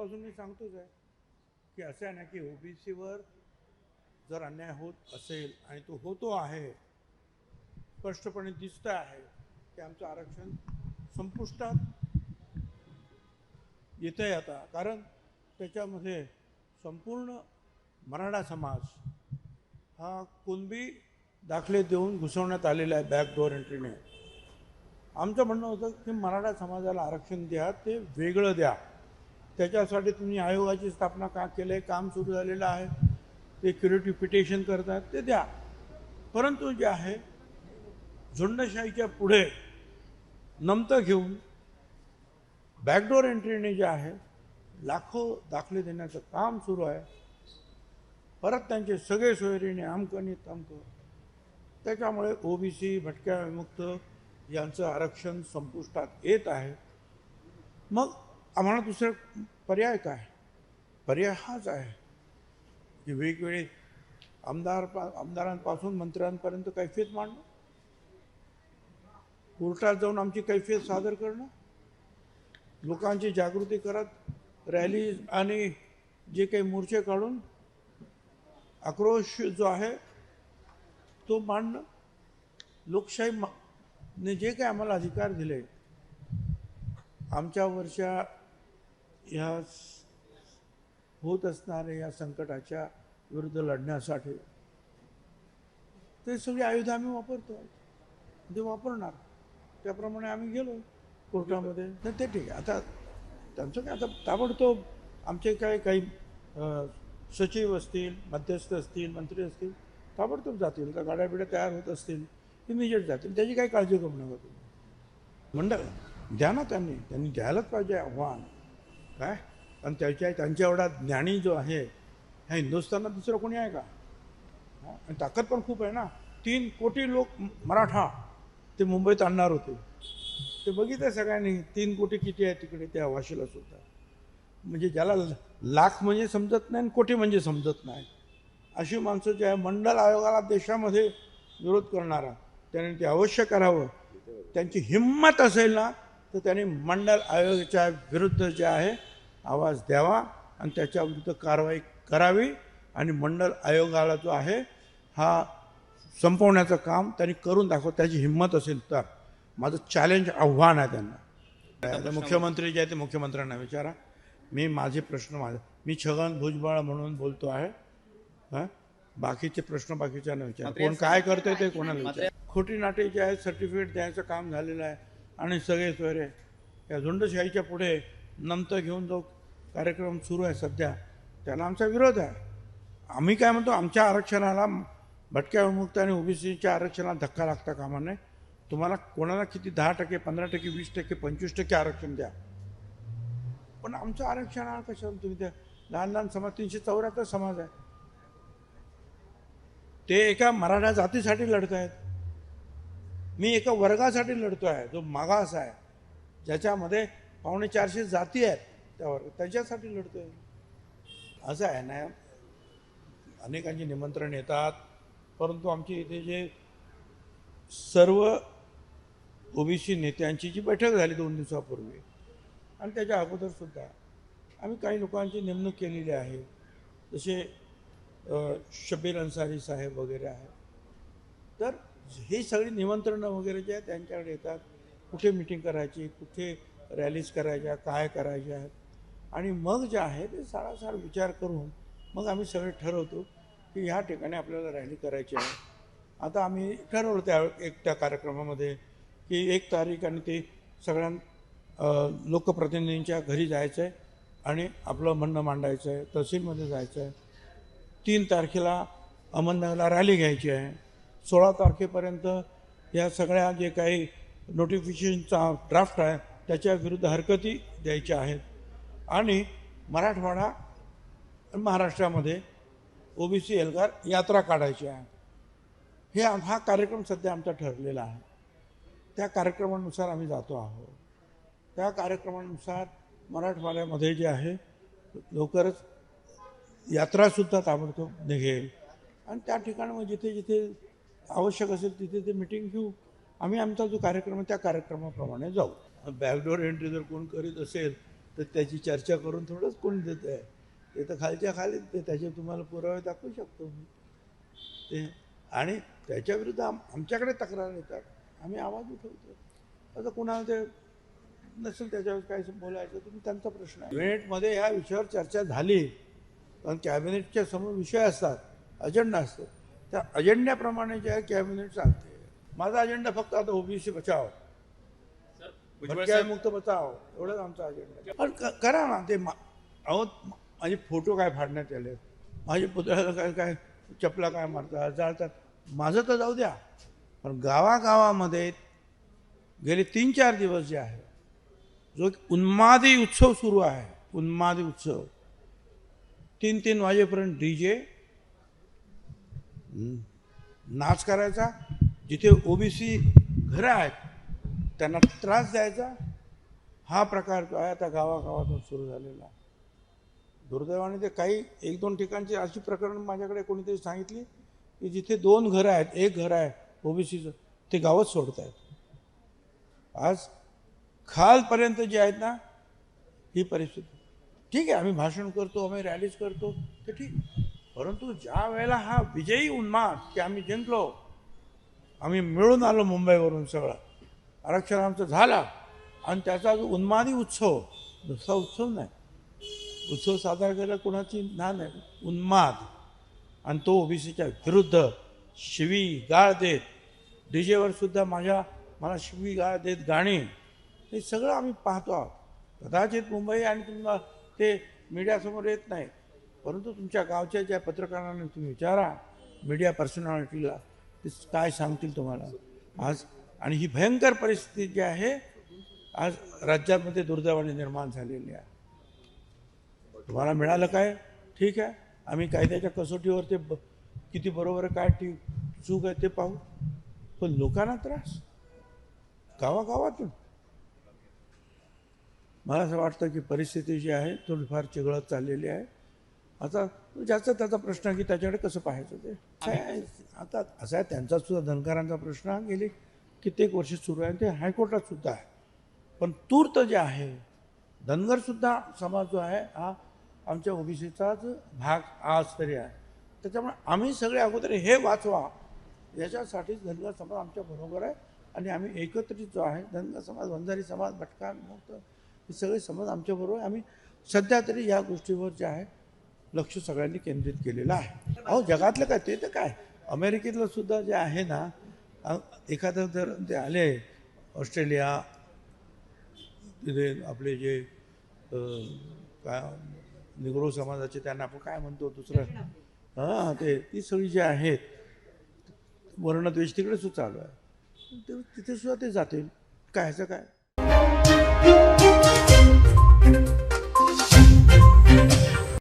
सुरुवातीपासून मी सांगतोच आहे की असं आहे ना की ओबीसीवर जर अन्याय होत असेल आणि तो होतो आहे, स्पष्टपणे दिसतं आहे की आमचं आरक्षण संपुष्टात येतंय आता. कारण त्याच्यामध्ये संपूर्ण मराठा समाज हा कुणबी दाखले देऊन घुसवण्यात आलेला आहे बॅकडोर एंट्रीने. आमचं म्हणणं होतं की मराठा समाजाला आरक्षण द्या, ते वेगळं द्या. त्याच्यासाठी तुम्ही आयोगाची स्थापना का केलं आहे, काम सुरू झालेलं आहे, ते क्युरेटिव्ह पिटिशन करतात, ते द्या. परंतु जे आहे झुंडशाहीच्या पुढे नमतं घेऊन बॅकडोर एंट्रीने जे आहे लाखो दाखले देण्याचं काम सुरू आहे. परत त्यांचे सगळे सोयरीने अमकं तमकं. त्याच्यामुळे ओबीसी भटक्या विमुक्त यांचं आरक्षण संपुष्टात येत आहे. मग आम्हाला दुसरा पर्याय पर्याय हाच आहे की वेगवेगळे आमदारांपासून मंत्र्यांपर्यंत कैफियत मांडणं, कोर्टात जाऊन आमची कैफियत सादर करणं, लोकांची जागृती करत रॅली आणि जे काही मोर्चे काढून आक्रोश जो आहे तो मांडणं. लोकशाहीने जे काही आम्हाला अधिकार दिले आमच्यावरच्या ह्या होत असणाऱ्या या संकटाच्या विरुद्ध लढण्यासाठी, ते सगळी आयुधं आम्ही वापरतो, ते वापरणार. त्याप्रमाणे आम्ही गेलो कोर्टामध्ये. तर ते ठीक आहे. आता त्यांचं काय, आता ताबडतोब आमचे काही सचिव असतील, मध्यस्थ असतील, मंत्री असतील, ताबडतोब जातील. तर गाड्या बिड्या तयार होत असतील, इमिजिएट जातील. त्याची काही काळजी करू नका तुम्ही. मंडळ द्या ना, त्यांनी द्यायलाच पाहिजे आव्हान. काय आणि त्यांच्या एवढा ज्ञानी जो आहे ह्या हिंदुस्थानात दुसरं कोणी आहे का? आणि ताकद पण खूप आहे ना. 3 कोटी लोक मराठा ते मुंबईत आणणार होते. ते बघितलं सगळ्यांनी 3 कोटी किती आहे तिकडे त्या वाशीला सुद्धा. म्हणजे ज्याला लाख म्हणजे समजत नाही आणि कोटी म्हणजे समजत नाही, अशी माणसं जे आहे मंडल आयोगाला देशामध्ये विरोध करणारा, त्याने ते अवश्य करावं. त्यांची हिंमत असेल ना तर त्यांनी मंडल आयोगाच्या विरुद्ध जे आहे आवाज द्यावा आणि त्याच्या विरुद्ध कारवाई करावी. आणि मंडल आयोगाला जो आहे हा संपवण्याचं काम त्यांनी करून दाखवत, त्याची हिंमत असेल तर. माझं चॅलेंज आव्हान आहे त्यांना. मुख्यमंत्री जे आहे ते मुख्यमंत्र्यांना विचारा. माझे प्रश्न मी छगन भुजबळ म्हणून बोलतो आहे. हां, बाकीचे प्रश्न बाकीच्यांना विचार. कोण काय करते ते कोणाला विचार. खोटी नाटे जे आहे सर्टिफिकेट द्यायचं काम झालेलं आहे आणि सगळे सोयरे या झुंडशाहीच्या पुढे नमतं घेऊन जो कार्यक्रम सुरू आहे सध्या, त्याला आमचा विरोध आहे. आम्ही काय म्हणतो, आमच्या आरक्षणाला, भटक्या विमुक्त आणि ओबीसीच्या आरक्षणाला धक्का लागता कामा नये. तुम्हाला कोणाला किती 10%, 15%, 20%, 25% आरक्षण द्या, पण आमचं आरक्षण कशाला तुम्ही द्या? लहान समाज 374 समाज आहे, ते एका मराठा जातीसाठी लढत आहेत. मी एका वर्गासाठी लढतो आहे जो मागास आहे, ज्याच्यामध्ये 450 जाती आहेत, त्या वर्ग त्याच्यासाठी लढतोय. असं आहे ना, अनेकांची निमंत्रण येतात, परंतु आमची इथे जे सर्व ओबीसी नेत्यांची जी बैठक झाली 2 दिवसापूर्वी आणि त्याच्या अगोदरसुद्धा आम्ही काही लोकांची नेमणूक केलेली आहे. जसे शबीर अन्सारी साहेब वगैरे आहेत. तर ही सगळी निमंत्रणं वगैरे जे आहेत त्यांच्याकडे येतात. कुठे मिटिंग करायची, कुठे रॅलीज करायच्या, काय करायच्या आहेत. आणि मग जे आहे ते सारासार विचार करून मग आम्ही सगळे ठरवतो की ह्या ठिकाणी आपल्याला रॅली करायची आहे. आता आम्ही ठरवलं त्या कार्यक्रमामध्ये की 1 तारीख आणि ते सगळ्या लोकप्रतिनिधींच्या घरी जायचं आहे आणि आपलं म्हणणं मांडायचं आहे. तहसीलमध्ये जायचं आहे. 3 तारखेला अहमदनगरला रॅली घ्यायची आहे. 16 तारखेपर्यंत या सगळ्या जे काही नोटिफिकेशनचा ड्राफ्ट आहे त्याच्या विरुद्ध हरकती द्यायच्या आहेत. आणि मराठवाडा महाराष्ट्रामध्ये ओबीसी एल्गार यात्रा काढायची आहे. हा कार्यक्रम सध्या आमचा ठरलेला आहे. त्या कार्यक्रमानुसार आम्ही जातो आहोत. त्या कार्यक्रमानुसार मराठवाड्यामध्ये जे आहे लवकरच यात्रासुद्धा ताबडतोब निघेल आणि त्या ठिकाणी मग जिथे जिथे आवश्यक असेल तिथे ते मिटिंग घेऊ. आम्ही आमचा जो कार्यक्रम आहे त्या कार्यक्रमाप्रमाणे जाऊ. बॅकडोर एंट्री जर कोण करीत असेल तर त्याची चर्चा करून थोडंच कोणी देत आहे. ते तर खालच्या खाली ते त्याचे तुम्हाला पुरावे दाखवू शकतो मी ते. आणि त्याच्याविरुद्ध आमच्याकडे तक्रार येतात, आम्ही आवाज उठवतो. आता कुणाला ते नसेल त्याच्यावर काय बोलायचं तुम्ही त्यांचा प्रश्न आहे. कॅबिनेटमध्ये ह्या विषयावर चर्चा झाली, कारण कॅबिनेटच्या समोर विषय असतात, अजेंडा असतो. त्या अजेंड्याप्रमाणे जे आहे कॅबिनेट चालते. माझा अजेंडा फक्त आता ओबीसी बचाव, मुक्त बचाव, एवढंच आमचा अजेंडा. पण करा ना ते. अहो माझे फोटो काय फाडण्यात आले, माझे पुतळ्याला काय काय चपला काय मारतात जाळतात, माझं तर जाऊ द्या. पण गावागावामध्ये गेले 3-4 दिवस जे आहे जो एक उन्मादी उत्सव सुरू आहे, उन्मादी उत्सव 3-3 वाजेपर्यंत DJ नाच करायचा, जिथे ओबीसी घरं आहेत त्यांना त्रास द्यायचा, हा प्रकार जो आहे आता गावागावातून सुरू झालेला आहे. दुर्दैवाने ते काही 1-2 ठिकाणची अशी प्रकरण माझ्याकडे कोणीतरी सांगितली की जिथे 2 घरं आहेत, एक घर आहे ओबीसीचं, ते गावच सोडत आहेत. आज खालपर्यंत जे आहेत ना ही परिस्थिती. ठीक आहे, आम्ही भाषण करतो, आम्ही रॅलीज करतो, ते ठीक. परंतु ज्या वेळेला हा विजयी उन्माद की आम्ही जिंकलो, आम्ही मिळून आलो मुंबईवरून, सगळं आरक्षण आमचं झालं, आणि त्याचा जो उन्मादी उत्सव, दुसरा उत्सव नाही, उत्सव साजरा करायला कोणाची ना नाही, उन्माद. आणि तो ओबीसीच्या विरुद्ध शिवी गाळ देत, डीजेवर सुद्धा मला शिवी गाळ देत गाणी, हे सगळं आम्ही पाहतो आहोत. कदाचित मुंबई आणि तुम्हाला ते मीडियासमोर येत नाही, परंतु तुमच्या गावच्या ज्या पत्रकारांना तुम्ही विचारा, मीडिया पर्सनॅलिटीला, ते काय सांगतील तुम्हाला आज. आणि ही भयंकर परिस्थिती जी आहे आज राज्यामध्ये दुर्दैवाने निर्माण झालेली आहे. तुम्हाला मिळालं काय, ठीक आहे, आम्ही कायद्याच्या कसोटीवर ते किती बरोबर आहे, काय चूक आहे ते पाहू. पण लोकांना त्रास गावागावातून. मला असं वाटतं की परिस्थिती जी आहे थोडीफार चिघळत चाललेली आहे. आता ज्याचा त्याचा प्रश्न की त्याच्याकडे कसं पाहायचं ते आता असा आहे. त्यांचा सुद्धा धनगरांचा प्रश्न गेली कित्येक वर्ष सुरू आहे, ते हायकोर्टात सुद्धा आहे. पण तूर्त जे आहे, धनगरसुद्धा समाज जो आहे हा आमच्या ओबीसीचाच भाग आज तरी आहे. त्याच्यामुळे आम्ही सगळे अगोदर हे वाचवा याच्यासाठीच धनगर समाज आमच्या बरोबर आहे. आणि आम्ही एकत्रित जो आहे, धनगर समाज, वंजारी समाज, भटका, मुक्त, हे सगळे समाज आमच्याबरोबर आहे. आम्ही सध्या तरी या गोष्टीवर जे आहे लक्ष सगळ्यांनी केंद्रित केलेलं आहे. अहो जगातलं काय, ते तर काय, अमेरिकेतलं सुद्धा जे आहे ना, एखादं जर ते आले ऑस्ट्रेलिया, तिथे आपले जे काय निग्रो समाजाचे, त्यांना आपण काय म्हणतो दुसरं, हां, ते ती सगळी जी आहेत वर्णद्वेष तिकडे सुद्धा चालू आहे, तिथे सुद्धा ते जातील, काय ह्याचं काय.